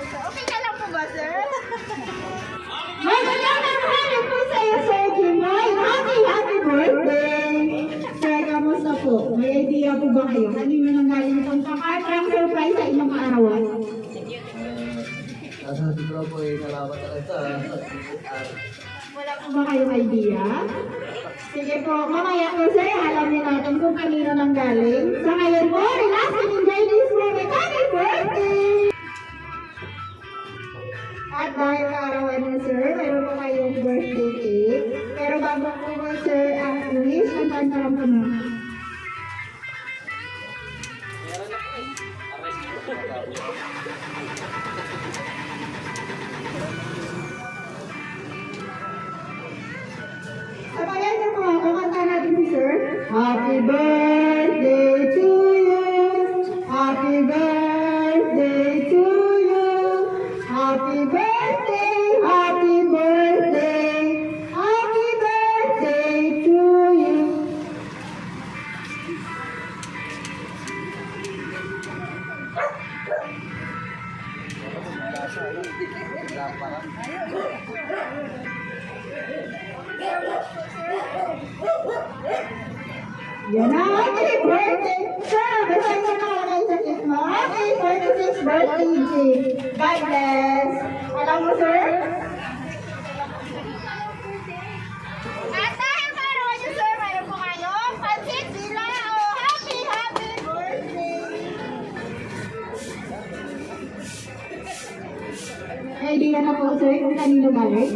Okay ka lang po ba, sir? Magandang hapon po sa iyo, Sir Jimoy. Happy birthday! Sir, kamusta po? May idea po ba kayo? Kanino nang galing itong pakatang surprise sa inyong kaarawan? Nasa siguro po ay nalaman na ito. Wala po ba kayong idea? Sige po, mamaya po sir, alamin natin kung kanino nang galing. Sa ngayon po, relax and enjoy this moment. Happy birthday! At dahil kaarawan niyo sir, mayroon po kayong birthday cake. Pero bago po ba sir ang wish, kantaan lang po na. Sabayan niyo po ako, kanta natin si sir. Happy birthday to you. Happy birthday to you. Happy birthday, happy birthday. Happy birthday to you. Yan na, happy birthday! Sir, basta yung nakalagay sa kiss mo. Happy 46th birthday, G. God bless. Alam mo, sir? At dahil kaarawan niyo, sir, mayroon po kayo pansit sila. Oh, happy birthday! May idea na po, sir, kung kanino galing?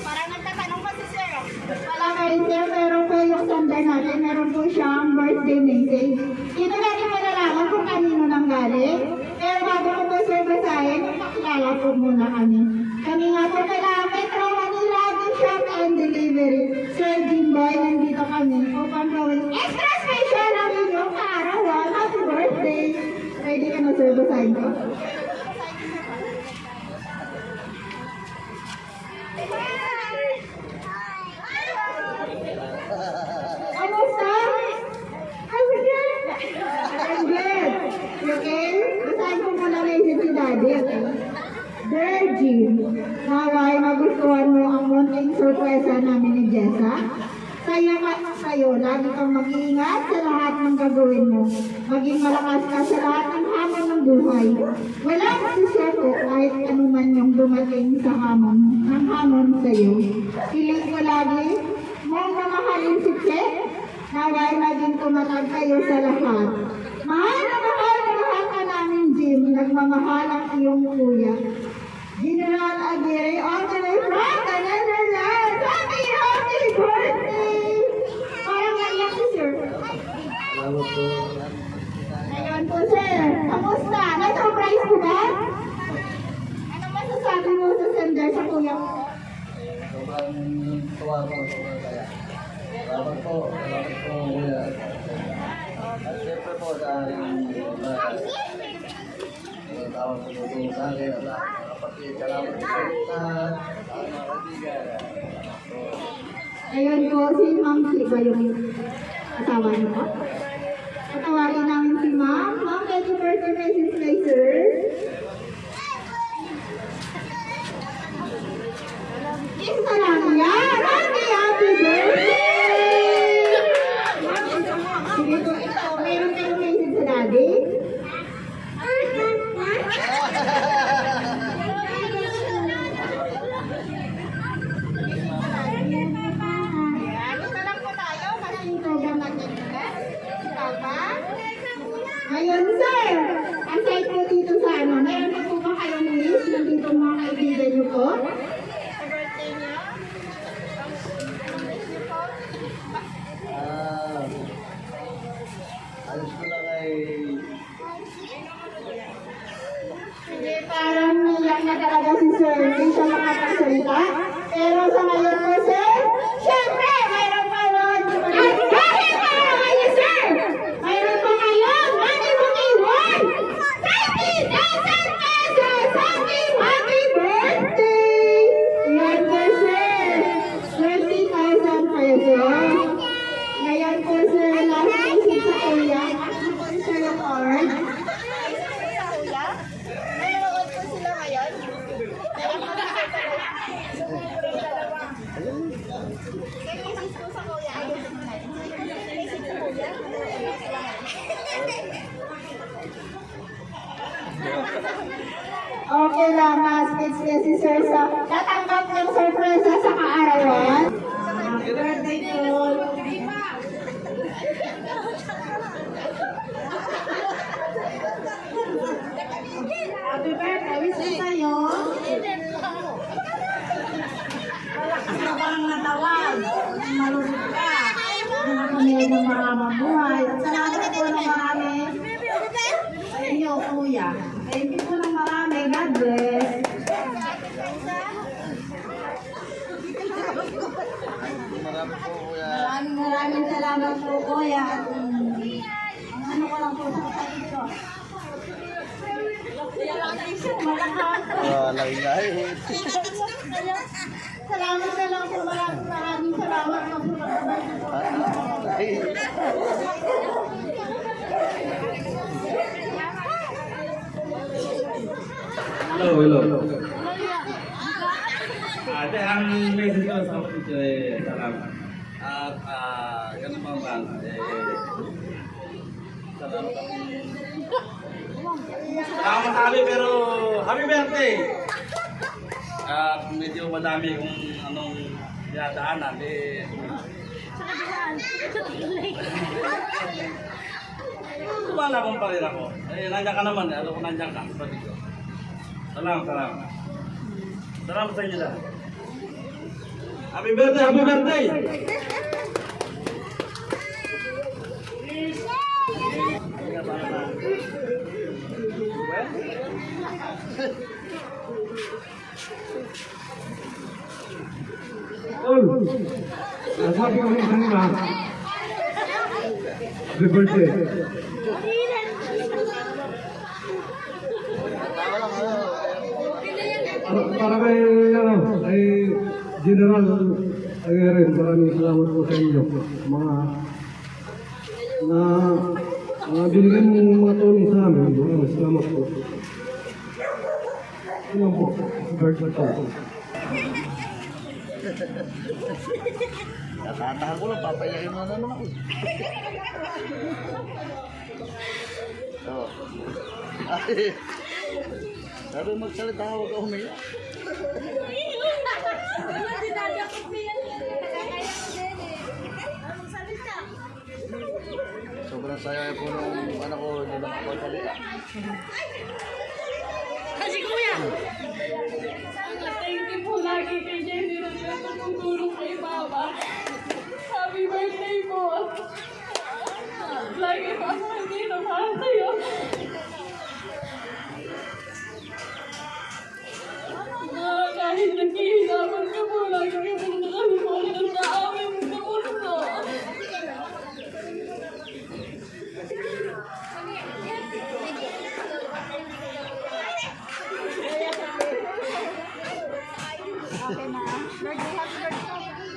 Parang nagtatanong pa si sir. Wala ka rin, sir. Meron po yung sandal natin. Meron po siyang birthday message. Dito natin malalaman kung kanino nang galing. Pero bago ko po, sir, basahin, pakilala po muna kami. Kami nga po kala Metro Manila Shop and Delivery. Sir Jimboy, nandito kami upang gawin extra special ang inyong kaarawan. Happy birthday! Ready ka na, sir, basahin ko? Kamusta? I'm good. I'm good. You okay? Basahin ko muna message si Daddy, okay? Dear Jim, naway magustuhan mo ang munting sorpresa namin ni Jessa. Sa'yo, lagi kang mag-iingat sa lahat ng gagawin mo. Maging malakas ka sa lahat ng hamon ng buhay. Walang susuko kahit anuman yung dumating sa hamon sa'yo. Piling ko lagi mong mamahalin si Che. Naway maging tumatag kayo sa lahat. Mahal ka namin, Jim. Nagmamahal ang iyong kuya. General Aguirre, all the way from the Netherlands. Happy birthday! Parang naiyak si sir. Salamat po. Ngayon po, sir. Kamusta? Na-surprise ko ba? Ano masasabi mo sa sender sa kuya mo? Sobrang tuwa ko. Sobrang kaya. Salamat po. Salamat po. Kuya. At siyempre po dahil tawag ko po sa akin. Kapatid, salamat po sa lahat. Mga kaibigan. Ngayon po, si Ma'am Si ba yung asawa niyo po? Patawagin namin si Ma'am. Ma'am, thank you for the message later. Isa lang yan! Happy birthday! Sige po, ito, meron kayong message sa daddy? Ayan, ito lang po tayo. Maraming program natin. Si Papa? Ngayon, sir, aside po dito sa ano, meron na po ba kayong wish ng dito mga kaibigan niyo po? Sa birthday niyo. Anong wish niyo po? Ayos ko lang ay Hindi, parang niyak na talaga si sir. Hindi siya makapagsalita. Pero sa ngayon po, sir, syempre, mayroon pa ron. At dahil para kayo, sir, mayroon pa kayong money booking 30,000 pesos! Happy birthday! Yan po, sir. 30,000 pesos. Ngayon po, sir, last visit sa kuya. Sir, yung card. Sa kuya? Nanonood po sila ngayon? ma-speech niya si Sir sa natanggap ng sorpresa sa kaarawan. Happy birthday po! Happy birthday, wish ko sa'yo. Malakas ka bang natawag? Malulog ka. Mga pamilya ng mga mabuhay. Salamat po ng marami. Sa inyo, kuya. Thank you po ng marami. God bless. Marami po, kuya. Maraming salamat po, kuya. At ang ano ko lang po sa kapatid ko. Malakas. Lain-lain. Salamat na lang po. Maraming salamat po. Hello. Ate, ang message ko sa kapatid ko salamat. At ganun pa ba, salamat kami. Salamat masabi pero happy birthday! At medyo madami kung anong dinadaanan. Tumala kong pa rin ako. Nandiyan ka naman. Alam ko nandiyan ka. Kapatid ko. Salamat. Salamat sa inyo lahat. Happy birthday! Happy birthday! Sabi ko rin kanina, happy birthday. Para kay, kay General Aguirre, maraming salamat po sa inyo. Mga binigyan mong mga tulong sa amin, maraming salamat po. Ano po, happy birthday po. Natatahan ko lang, papayakin mo na naman ako. Ay, sabi magsalita, huwag ka umiyak. Sobrang saya po nung anak ko, hindi na makapagsalita. Thank you po lagi kay Jenny na tumutulong kay Mama. Happy birthday po. Lagi po ako hindi na para sa'yo. Kahit naghihirapan ka po, lagi ka po nakalimutan sa amin sa puso.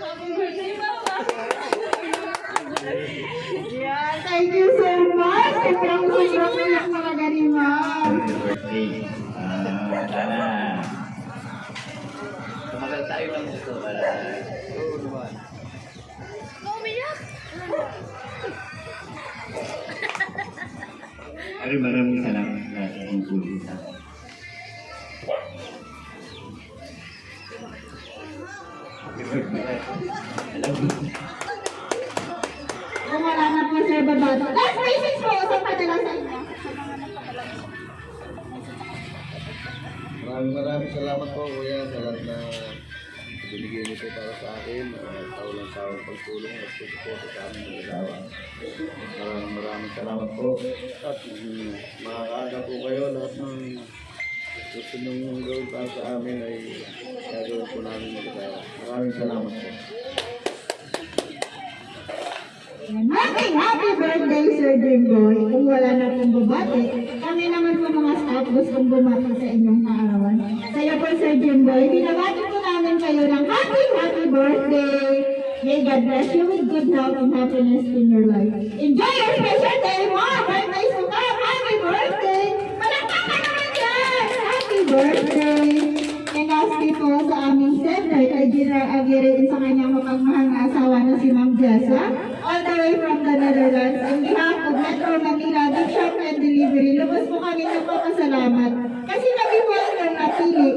Happy birthday, Mama. Yeah, thank you so much. Sobrang iyak mga ganimang. birthday. Sana tumagal tayo ng gusto para Oo naman. maraming salamat sa inyong tulong sa akin. Happy birthday. Alam mo, Kung wala na po, Sir Babato. Last message po, sa padala sa inyo. Maraming salamat po, kuya, sa lahat na binigyan niyo po para sa akin. Taulang-tawang pagtulong at susuporta sa amin ng asawa. Maraming salamat po. At makakaga po kayo lahat ng gusto niyong gawin para sa amin ay gagawin po namin ng asawa. Maraming salamat po. Happy birthday, Sir Jimboy. Kung wala na pong bumati, kami naman po mga staff gustong bumati sa inyong kaarawan. Kaya po, Sir Jimboy, binabati po namin kayo ng happy birthday. May God bless you with good health and happiness in your life. Enjoy your special day, mga birthday to come. Happy birthday! Malakpakan naman yan! Happy birthday! And lastly po sa aming sender, kay General Aguirre, sa kanyang mapagmahal na asawa na si Ma'am Jessa, all the way from the Netherlands, on behalf of Metro Manila, Gift Shop and Delivery, lubos po kami nagpapasalamat. Kasi kami po ang napili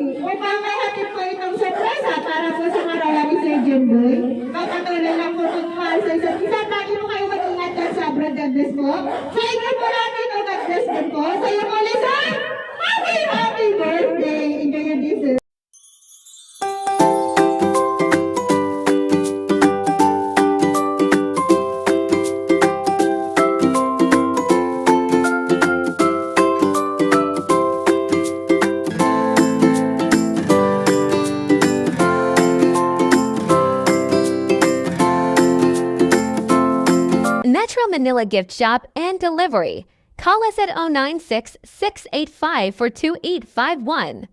bless po. Sa inyo po natin, God bless din po. Sa iyo po, Lisa, happy birthday. Enjoy your dessert. Metro Manila Gift Shop and Delivery. Call us at 096 685 42851.